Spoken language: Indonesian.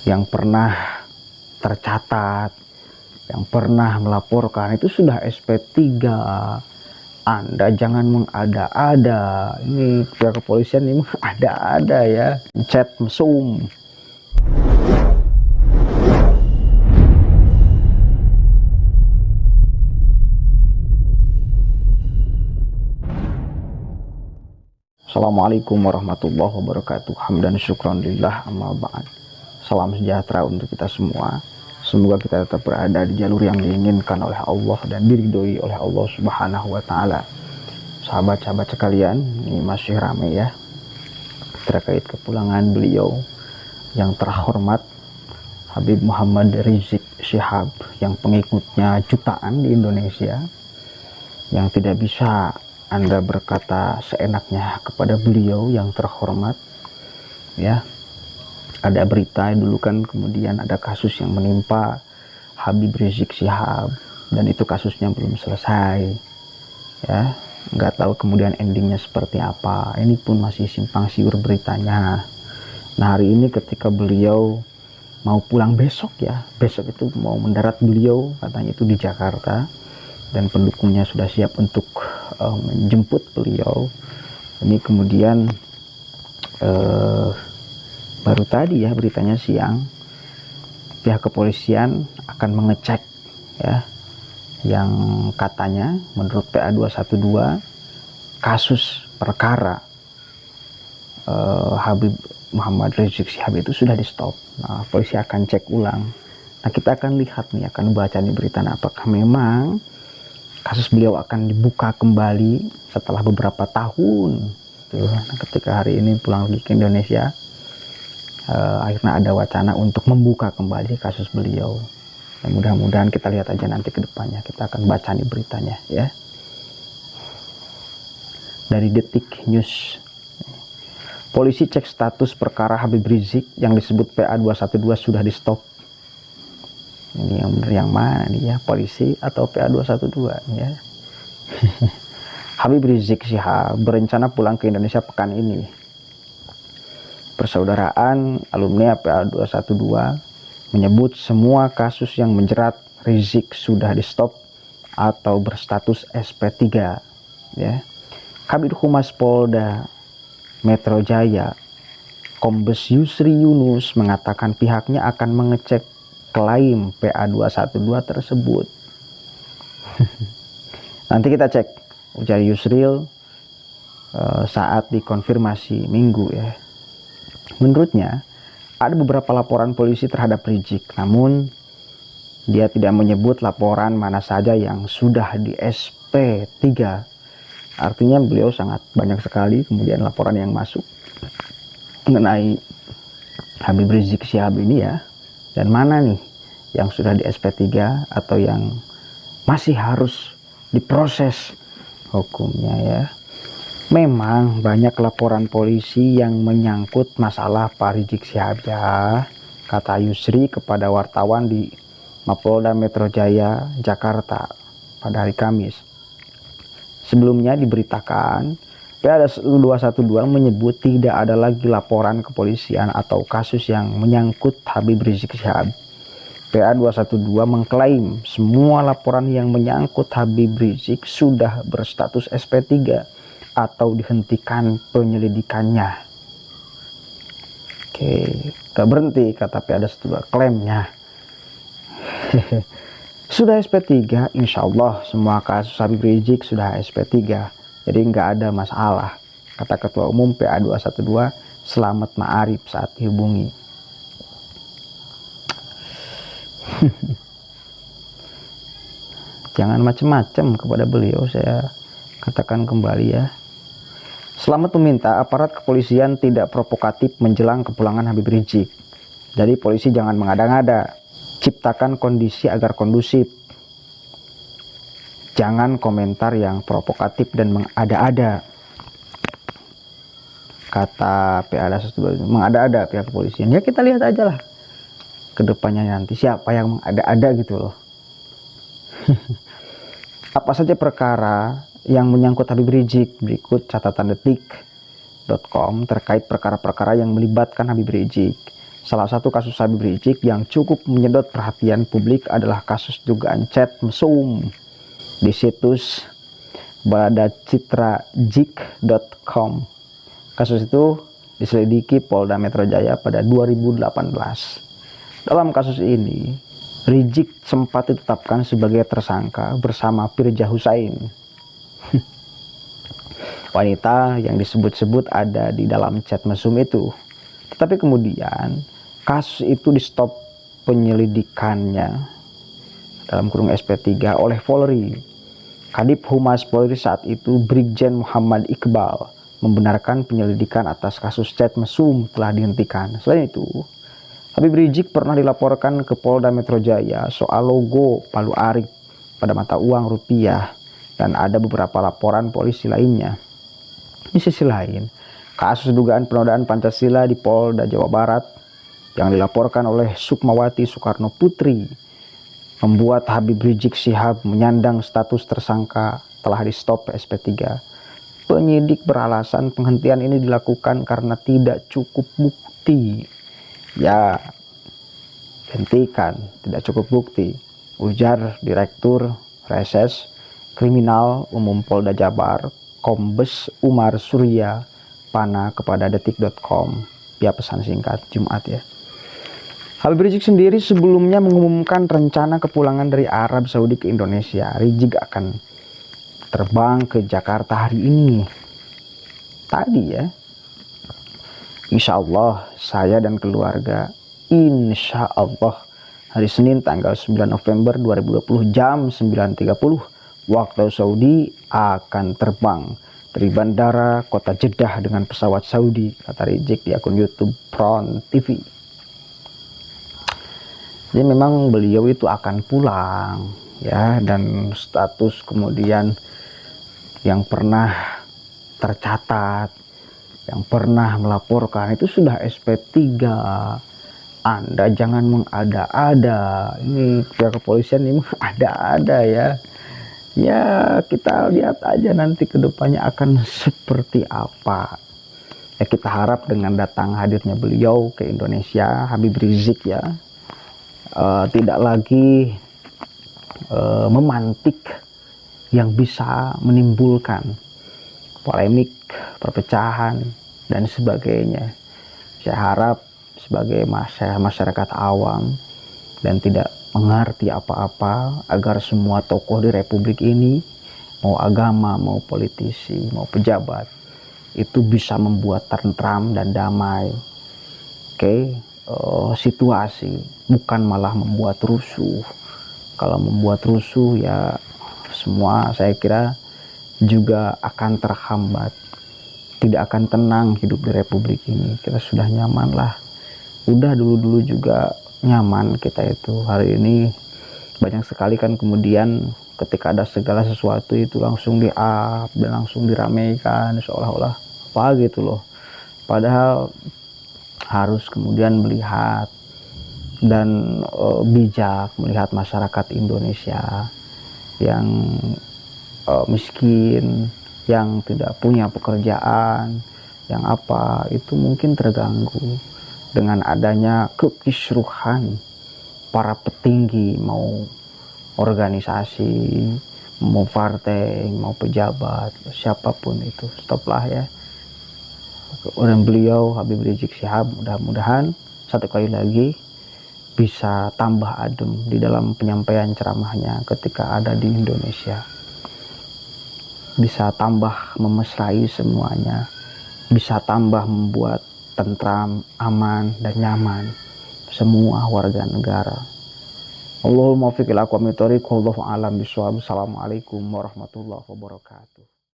yang pernah tercatat, yang pernah melaporkan itu sudah SP3. Anda jangan mengada-ada. Ini pihak kepolisian ini ada-ada ya, chat mesum. Assalamualaikum warahmatullahi wabarakatuh. Hamdan syukran lillah, amma ba'd. Salam sejahtera untuk kita semua. Semoga kita tetap berada di jalur yang diinginkan oleh Allah dan diridhoi oleh Allah Subhanahu wa taala. Sahabat-sahabat sekalian, ini masih ramai ya terkait kepulangan beliau yang terhormat Habib Muhammad Rizik Syihab, yang pengikutnya jutaan di Indonesia, yang tidak bisa Anda berkata seenaknya kepada beliau yang terhormat ya. Ada berita dulu kan, kemudian ada kasus yang menimpa Habib Rizik Syihab dan itu kasusnya belum selesai ya, nggak tahu kemudian endingnya seperti apa. Ini pun masih simpang siur beritanya. Nah, hari ini ketika beliau mau pulang besok ya, besok itu mau mendarat beliau katanya itu di Jakarta, dan pendukungnya sudah siap untuk menjemput beliau. Ini kemudian baru tadi ya beritanya siang, pihak kepolisian akan mengecek ya, yang katanya menurut PA 212 kasus perkara Habib Muhammad Rizik Syihab itu sudah di stop. Nah, polisi akan cek ulang. Nah, kita akan lihat nih, akan baca nih berita, apakah memang kasus beliau akan dibuka kembali setelah beberapa tahun. Nah, ketika hari ini pulang lagi ke Indonesia, akhirnya ada wacana untuk membuka kembali kasus beliau. Dan mudah-mudahan kita lihat aja nanti ke depannya. Kita akan baca nih beritanya ya. Dari Detik News. Polisi cek status perkara Habib Rizik yang disebut PA 212 sudah di stop. Ini yang benar yang mana nih ya, polisi atau PA 212 ya. Habib Rizik Syihab berencana pulang ke Indonesia pekan ini. Persaudaraan alumni PA 212 menyebut semua kasus yang menjerat Rizik sudah di stop atau berstatus SP3 ya. Kabid Humas Polda Metro Jaya Kombes Yusri Yunus mengatakan pihaknya akan mengecek klaim PA 212 tersebut. Nanti kita cek ujar Yusril saat dikonfirmasi Minggu ya. Menurutnya ada beberapa laporan polisi terhadap Rizik, namun dia tidak menyebut laporan mana saja yang sudah di SP3. Artinya beliau sangat banyak sekali kemudian laporan yang masuk mengenai Habib Rizik Syihab ini ya. Dan mana nih yang sudah di SP3 atau yang masih harus diproses hukumnya ya. Memang banyak laporan polisi yang menyangkut masalah Pak Rizik Syihab ya, kata Yusri kepada wartawan di Mapolda Metro Jaya, Jakarta pada hari Kamis. Sebelumnya diberitakan PA 212 menyebut tidak ada lagi laporan kepolisian atau kasus yang menyangkut Habib Rizik Syihab. PA 212 mengklaim semua laporan yang menyangkut Habib Rizik sudah berstatus SP3 atau dihentikan penyelidikannya. Oke, gak berhenti kata PA 212 klaimnya. Sudah SP3, insya Allah semua kasus Habib Rizik sudah SP3. Jadi nggak ada masalah, kata Ketua Umum PA 212 Selamat Ma'arif saat dihubungi. Jangan macam-macam kepada beliau, saya katakan kembali ya. Selamat meminta aparat kepolisian tidak provokatif menjelang kepulangan Habib Rizik. Jadi polisi jangan mengada-ngada, ciptakan kondisi agar kondusif. Jangan komentar yang provokatif dan mengada-ada, kata PA 212. Mengada-ada pihak kepolisian. Ya kita lihat aja lah kedepannya nanti siapa yang mengada-ada gitu loh. Apa saja perkara yang menyangkut Habib Rizik? Berikut catatan detik.com terkait perkara-perkara yang melibatkan Habib Rizik. Salah satu kasus Habib Rizik yang cukup menyedot perhatian publik adalah kasus dugaan chat mesum di situs badacitrajik.com. Kasus itu diselidiki Polda Metro Jaya pada 2018. Dalam kasus ini, Rizik sempat ditetapkan sebagai tersangka bersama Firja Husain, wanita yang disebut-sebut ada di dalam chat mesum itu. Tetapi kemudian kasus itu di stop penyelidikannya dalam kurung SP3 oleh Polri. Kadif Humas Polri saat itu Brigjen Muhammad Iqbal membenarkan penyelidikan atas kasus chat mesum telah dihentikan. Selain itu, Habib Rizik pernah dilaporkan ke Polda Metro Jaya soal logo Palu Arit pada mata uang rupiah dan ada beberapa laporan polisi lainnya. Di sisi lain, kasus dugaan penodaan Pancasila di Polda Jawa Barat yang dilaporkan oleh Sukmawati Soekarno Putri membuat Habib Rizik Syihab menyandang status tersangka telah di stop SP3. Penyidik beralasan penghentian ini dilakukan karena tidak cukup bukti. Ya, hentikan, tidak cukup bukti, ujar Direktur Reses Kriminal Umum Polda Jabar, Kombes Umar Surya Pana kepada detik.com via pesan singkat Jumat ya. Habib Rizik sendiri sebelumnya mengumumkan rencana kepulangan dari Arab Saudi ke Indonesia. Rizik akan terbang ke Jakarta hari ini. Tadi ya. Insya Allah saya dan keluarga insya Allah hari Senin tanggal 9 November 2020 jam 9.30 waktu Saudi akan terbang dari bandara kota Jeddah dengan pesawat Saudi, kata Rizik di akun YouTube Front TV. Jadi memang beliau itu akan pulang ya, dan status kemudian yang pernah tercatat, yang pernah melaporkan itu sudah SP3. Anda jangan mengada-ada. Ini pihak kepolisian ini ada-ada ya. Ya kita lihat aja nanti kedepannya akan seperti apa. Ya kita harap dengan datang hadirnya beliau ke Indonesia, Habib Rizik ya, tidak lagi memantik yang bisa menimbulkan polemik, perpecahan, dan sebagainya. Saya harap sebagai masyarakat awam dan tidak mengerti apa-apa agar semua tokoh di republik ini, mau agama, mau politisi, mau pejabat, itu bisa membuat tentram dan damai. Situasi, bukan malah membuat rusuh. Kalau membuat rusuh ya semua saya kira juga akan terhambat, tidak akan tenang hidup di republik ini. Kita sudah nyaman lah, udah dulu juga nyaman kita itu. Hari ini banyak sekali kan kemudian ketika ada segala sesuatu itu langsung di-up dan langsung diramaikan seolah-olah apa gitu loh, padahal harus kemudian melihat dan bijak melihat masyarakat Indonesia yang miskin, yang tidak punya pekerjaan, yang apa itu mungkin terganggu dengan adanya kekisruhan para petinggi, mau organisasi, mau partai, mau pejabat, siapapun itu. Stoplah ya. Dan beliau Habib Rizik Syihab mudah-mudahan satu kali lagi bisa tambah adem di dalam penyampaian ceramahnya ketika ada di Indonesia, bisa tambah memesrai semuanya, bisa tambah membuat tentram, aman, dan nyaman semua warga negara. Allahumma fiqil aqwamit thoriq, wallahu alam bisawab. Assalamualaikum warahmatullahi wabarakatuh.